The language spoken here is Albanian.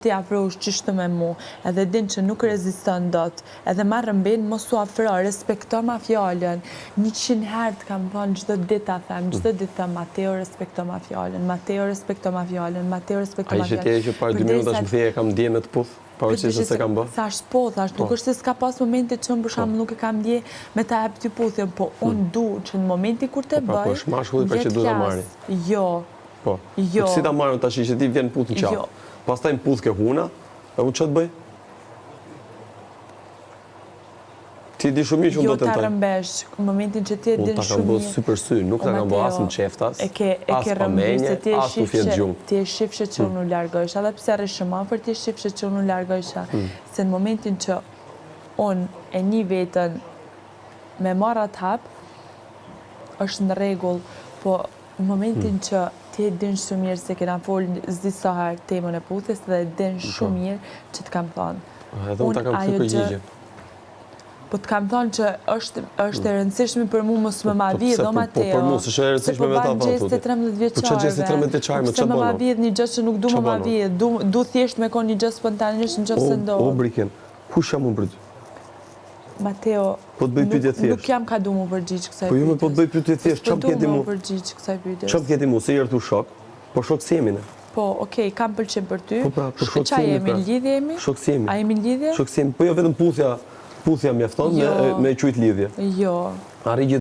ti afrohesh çishtë me mu, edhe din që nuk reziston dot, edhe marrë mbin, mos u afro, respekto ma fjallën. 100 herë të kam thonë çdo ditë a them, çdo ditë them, Mateo respekto ma fjallën, Mateo respekto ma fjallën, Mateo respekto ma fjallën. A i që parë 2 minuta që më thije kam dje me të puth, pavarësisht se kam bë? Thash po, nuk është se s'ka pas momente që unë për shembull nuk e kam dje me ta hap ty puthjen, po unë du që në momenti kur të bëj, Po është mashkulli për që du ta marri. Jo. Po. Si ta marrën tash që ti vjen puth në qafë? Pastaj më puth ke huna, e unë që të bëj? Ti di shumë mirë që unë do të Jo ta tentaj. rëmbesh, në momentin që ti e din Unë ta kam shumë bë mirë. sy për sy, nuk ta kam bë as në qeftas, E ke as pa rëmbesh menje, se ti e as të fjetë gjumë. ti e shifshe që unë u largojsh, edhe pse rrish shumë afër ti e shifshe që unë u largojsha. Se në momentin që unë e një vetën me marrë atë hap, është në rregull, po në momentin që ti e din shumë mirë se kena folë zdi sa herë temën e puthjes dhe e din shumë mirë që të kam thonë. Edhe unë ta kam këtë përgjigje. Po të kam thonë që është e rëndësishme për mu mos më ma vjedh, o Mateo. Po për mu, se është e rëndësishme me ta thonë. Se po ban gjeste 13 vjeqarve. Po që gjeste 13 vjeqarve, me që Pse më ma bëno? vjedh një gjë që nuk du më ma vjedh. Du thjesht me kon një gjë spontanisht në gjë se ndohë. O, Briken, kush jam unë për ty? Mateo, Po të bëj pyetje thjesht. nuk jam ka du më përgjigj kësaj pyetjes. Po ju me po të bëj pyetje thjesht, çam keti mu? Po du më përgjigj kësaj pyetjes. Çam keti mu, se i rëtu shok, po shok si jemi ne? Po, okej, kam pëlqim për ty. Po pra, po shok si Qa jemi jemi, pra? lidhje jemi? Shok si jemi. A jemi lidhje? Shok si jemi, po jo vetëm puthja mjafton me qujt lidhje. Jo. Arri gjithë.